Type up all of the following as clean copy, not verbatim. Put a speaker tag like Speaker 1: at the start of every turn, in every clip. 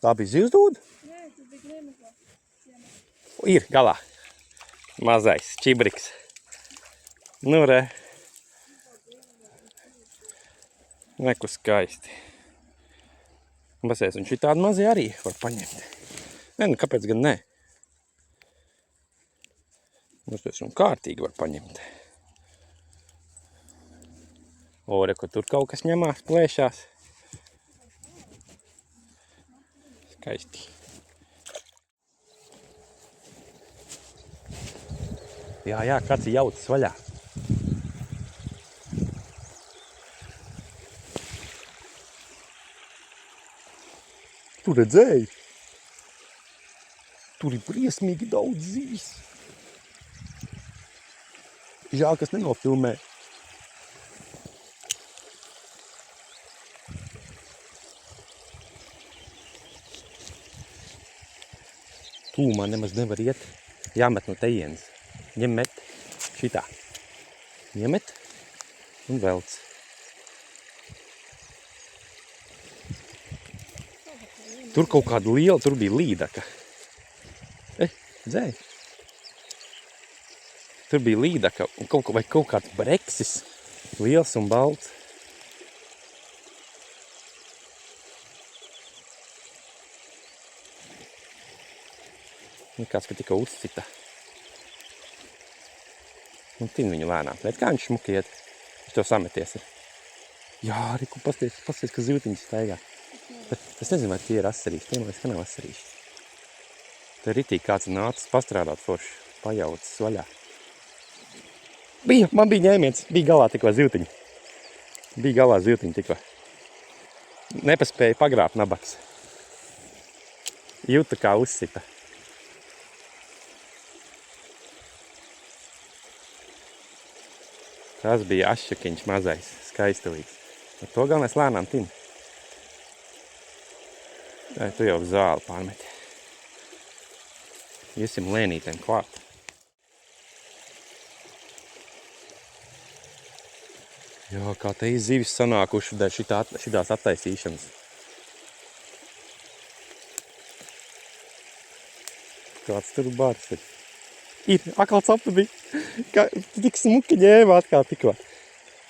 Speaker 1: Tā bija zivsdūda?
Speaker 2: Nē, tas bija gliemežā.
Speaker 1: Ir galā. Mazais čibriks. Nu, re. Neku skaisti. Basies, un šitādi mazie arī var paņemt. Nē, nu kāpēc gan nē? Basies, un kārtīgi var paņemt. O, re, kur tur kaut kas ņemās, plēšās. Skaisti. Jā, kāds ir jaucis vaļā. Tu redzēji? Tur ir briesmīgi daudz zivis. Žēl, kas nenofilmē. Tūmā nemaz nevar iet. Jāmet no tejienes. Ņem met šitā. Ņemet un velc. Tur kaut kāda liela, tur bija līdaka. Dzēj. Tur bija līdaka un kaut kāds breksis. Liels un balts. Kāds, ka tika uzcita. Un tin viņu lēnām. Redz, kā viņš šmuki iet. Viņš tev sameties ir. Jā, Riku, pasties, ka zivtiņas staigā. Es nezinu, vai tie ir asarīši. Tie man liekas, ka nav asarīši. Te ritīgi kāds nācis pastrādāt forši. Pajaucis vaļā. Man bija ņēmiens. Bija galā tikko zivtiņa. Bija galā zivtiņa tikko. Nepaspēja pagrābt nabaks. Jūta kā uzsita. Tas bija ašķakiņš mazais, skaistelīgs. Ar to galvenais lēnām tin. Tu jau zāli pārmeti. Iesim lēnītēm klāt. Jā, kā te zivis sanākuši dēļ šitās attaisīšanas. Kāds tur bars ir. Ir, atkal capa bija. Tik smuki ņēma atkal tikko.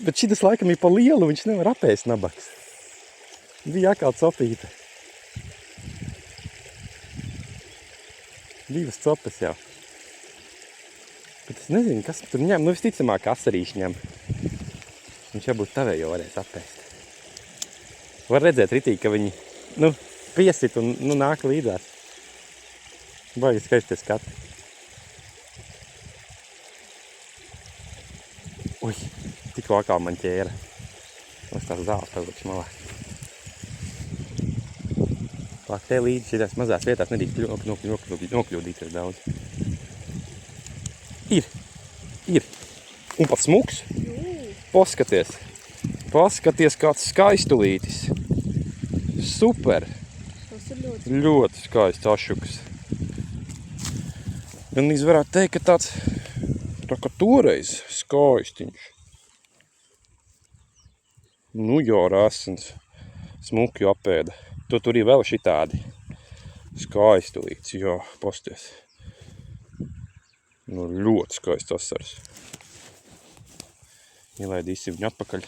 Speaker 1: Bet šitas laikam ir pa lielu, viņš nevar apēst nabaks. Bija atkal copīte. Divas copas jau. Bet es nezinu, kas tur ņem. Nu, visticamāk, asarīši ņem. Viņš jābūt tavējo varēs apēst. Var redzēt ritīgi, ka viņi, piesit un, nāk līdzās. Baigi skaisti skati. Uj, tikko atkal man ķēra. Es tās zāles pavilkšu malā. Lāk te līdzi šitās mazās vietās nedrīkst nokļūdīties daudz. Ir. Un pat smuks. Paskaties. Paskaties, kāds skaistulītis. Super.
Speaker 2: Tas ir
Speaker 1: ļoti skaists ašuks. Gan varētu teikt, ka tāds tā kā toreiz skaistiņš. Nu jā, rasns. Smuki apēda. Tur ir vēl šitādi skaistulīts. Jā, pasties. Nu, ļoti skaists asars. Ielaidīsim viņu atpakaļ.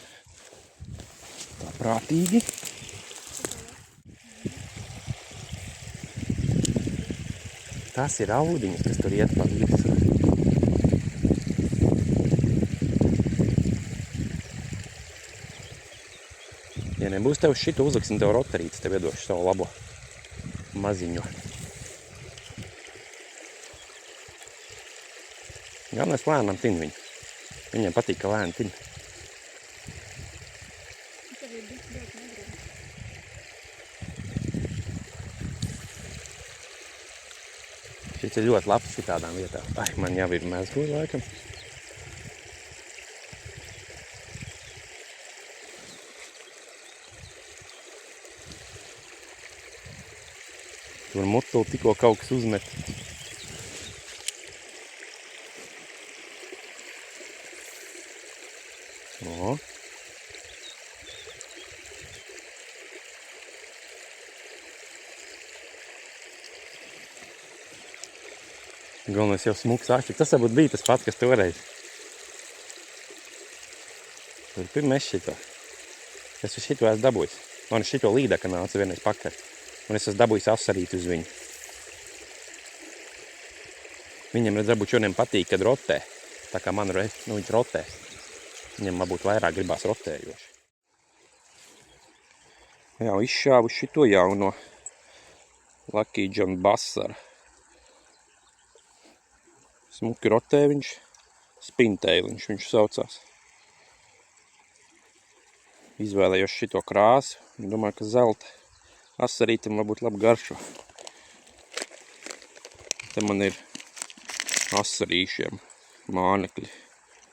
Speaker 1: Tā prātīgi. Tas ir audiņas, kas tur iet pa virsmu. Ja nebūs tev šitu uzliksim tev rotarītes, tev iedošu savu labo maziņu. Galvenais lēnām tin viņu. Viņiem patīk, ka lēni tin. Šis ir ļoti labs šitādām vietām. Ai, man jau ir mezguļi laikam. Tur mutuli tikko kaut kas uzmet. O. Galvenais jau smuks āšķik. Tas varbūt bija tas pats, kas toreiz. Tur mēs šito. Es uz šito esmu dabūjis. Man šito līdaka nāca vienreiz pakaļ. Un es esmu dabūjis asarīt uz viņu. Viņam, redz, varbūt šodien patīk, kad rotē. Tā kā man, viņš rotē. Viņam varbūt vairāk gribās rotējoši. Jā, izšāvu šito jauno Lucky John Bassara. Smuki rotē viņš, spinteiliņš viņš saucās. Izvēlējos šito krāsu. Domāju, ka zelta asarītam varbūt labi garšo. Te man ir asarīšiem mānekļi.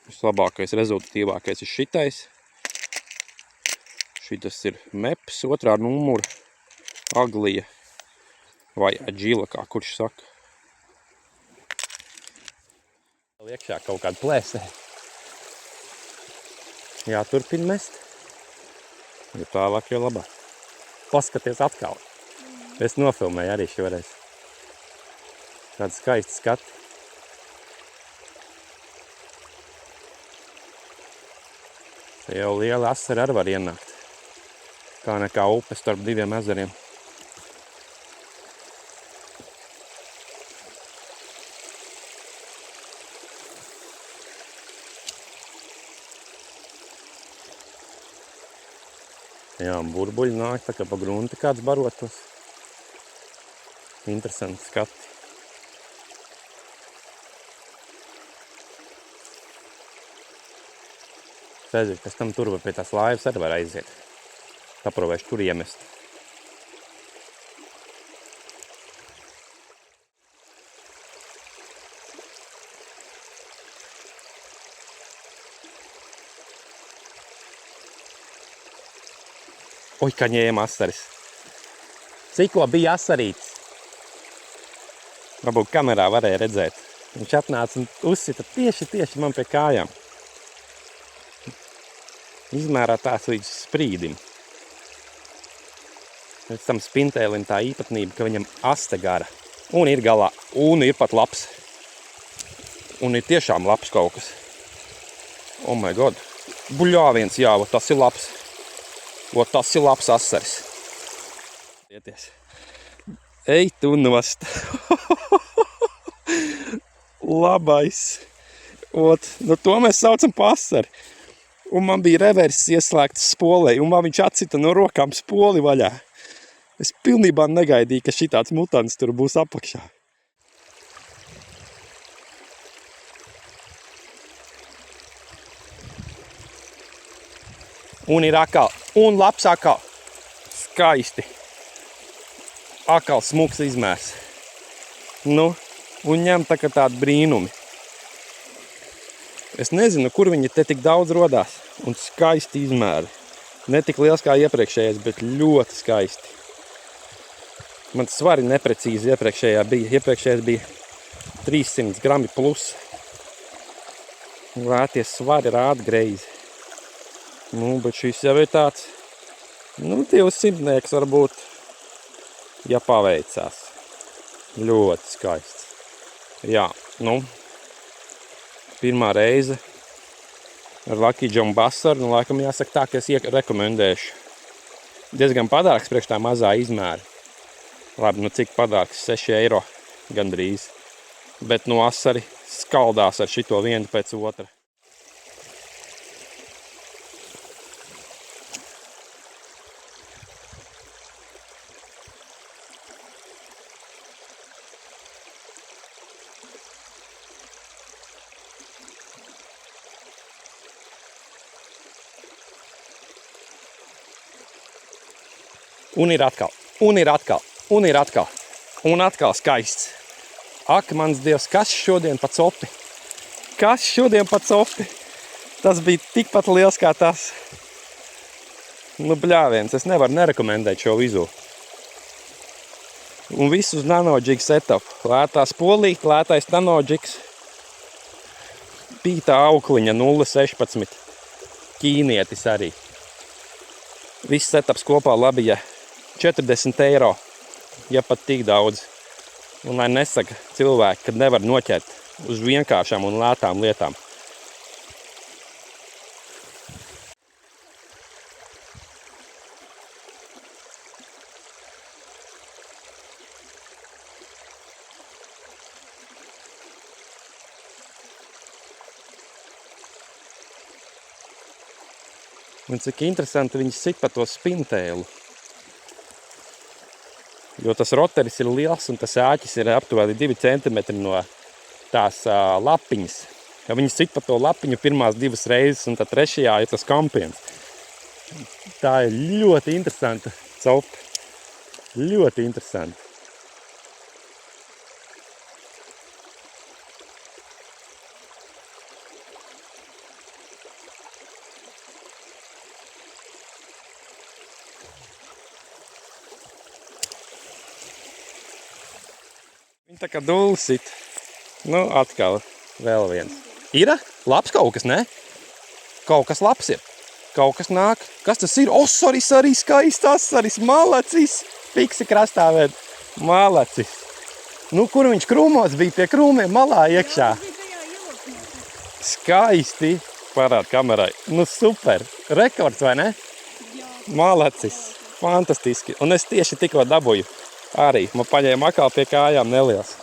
Speaker 1: Vislabākais, rezultatīvākais ir šitais. Šitas ir meps, 2. numura, aglija vai aģila, kā kurš saka. Iekšā kaut kāda plēsē. Jāturpina mest. Jo tālāk, jo labāk. Paskaties atkal. Es nofilmēju arī šoreiz. Tāda skaista skati. Te jau liela asara arī var ienākt. Kā nekā upe starp 2 ezeriem. Jā, burbuļi nāk, tā kā pa grunti kāds barotos. Interesanti skati. Sēdzi, kas tam tur pie tās laivas arī var aiziet. Saprovēšu tur iemest. Oi, kā ņēma asaris. Cikko bija asarītis. Varbūt kamerā varēja redzēt. Viņš atnāca un uzsita tieši man pie kājām. Izmērā tās līdz sprīdim. Pēc tam spintēlim tā īpatnība, ka viņam aste gara. Un ir galā. Un ir pat labs. Un ir tiešām labs kaut kas. Oh my god. Buļāviens, jā, tas ir labs. Tas ir labs asaris. Ieties. Ej tu nost. Labais. Nu to mēs saucam par asari. Un man bija reverses ieslēgts spolei. Un man viņš atcita no rokām spoli vaļā. Es pilnībā negaidīju, ka šitāds mutants tur būs apakšā. Un ir akal. Un labs akal. Skaisti. Akal smuks izmērs. Nu, un ņem tā kā tādi brīnumi. Es nezinu, kur viņi te tik daudz rodās. Un skaisti izmēri. Ne tik liels kā iepriekšējais, bet ļoti skaisti. Man svari neprecīzi iepriekšējā bija. Iepriekšējais bija 300 grami plus. Tie svari rāda greizi. Nu, bet šis jau ir tāds, 200 varbūt, ja paveicās. Ļoti skaists. Jā, pirmā reize ar Lucky John Bassaru, laikam jāsaka tā, ka es rekomendēšu. Diezgan padārgs priekš tā mazā izmēra. Labi, cik padārgs? 6 eiro gandrīz. Bet asari skaldās ar šito vienu pēc otra. Un ir atkal, un ir atkal, un ir atkal, un atkal skaists. Ak, mans Dievs, kas šodien pa copi? Kas šodien pa copi? Tas bija tikpat liels kā tas. Bļāviens, es nevaru nerekomendēt šo vizu. Un visu uz NanoJig setup. Lētā spolīt, lētais NanoJigs. Pītā aukliņa 0,16. Ķīnietis arī. Viss setups kopā labi, ja 40 eiro. Ja pat tik daudz. Un lai nesaka cilvēki, kad nevar noķert uz vienkāršām un lētām lietām. Un cik interesanti viņi sit pa to spintēlu. Jo tas roteris ir liels un tas āķis ir aptuveni 2 centimetri no tās lapiņas. Ja viņi sit pa to lapiņu pirmās 2 reizes un tad trešajā ir tas kampiens. Tā ir ļoti interesanta copa. Ļoti interesanti. Viņi tā kā dūli sit. Nu, atkal vēl viens. Ir? Labs kaut kas, ne? Kaut kas labs ir. Kaut kas nāk. Kas tas ir? Osaris arī skaists asaris. Malacis. Fiksi krastā vēd. Malacis. Nu, kur viņš krūmos bija? Pie krūmiem malā iekšā. Skaisti. Parād kamerai. Nu, super. Rekords, vai ne?
Speaker 2: Jā.
Speaker 1: Malacis. Fantastiski. Un es tieši tikko dabūju. Arī man paņēma akal pie kājām neliels.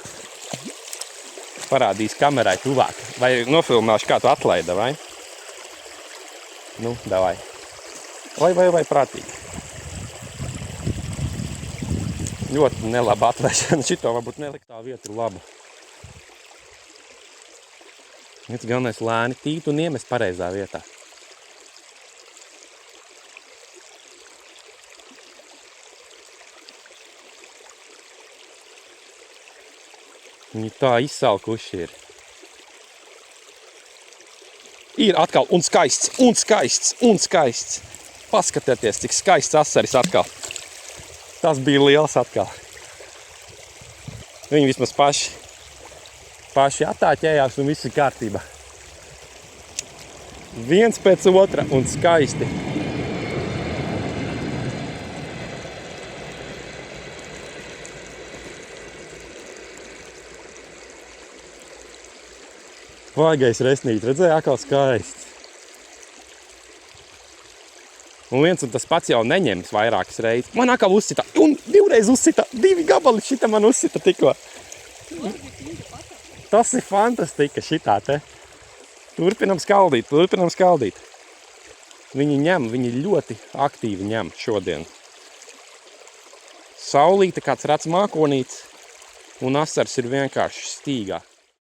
Speaker 1: Parādīs kamerai tuvāk. Vai nofilmēšu, kā tu atlaida, vai? Nu, davai. Vai prātīgi. Ļoti nelaba atlaišana. Šito varbūt neliktā vieta ir laba. Viens galvenais lēni tīt un iemest pareizā vietā. Viņi tā izsalkuši ir. Ir atkal un skaists, un skaists, un skaists. Paskatieties, cik skaists asaris atkal. Tas bija liels atkal. Viņi vismaz paši attāķējās un viss ir kārtībā. Viens pēc otra un skaisti. Vaigais resnīt, redzēja, atkal skaists. Un viens un tas pats jau neņems vairākas reizes. Man atkal uzsita, un 2 reizes uzsita, 2 gabali šita man uzsita tikko. Tas ir fantastika šitā te. Turpinam skaldīt. Viņi ņem, viņi ļoti aktīvi ņem šodien. Saulīte kāds rats mākonīts, un asars ir vienkārši stīgā.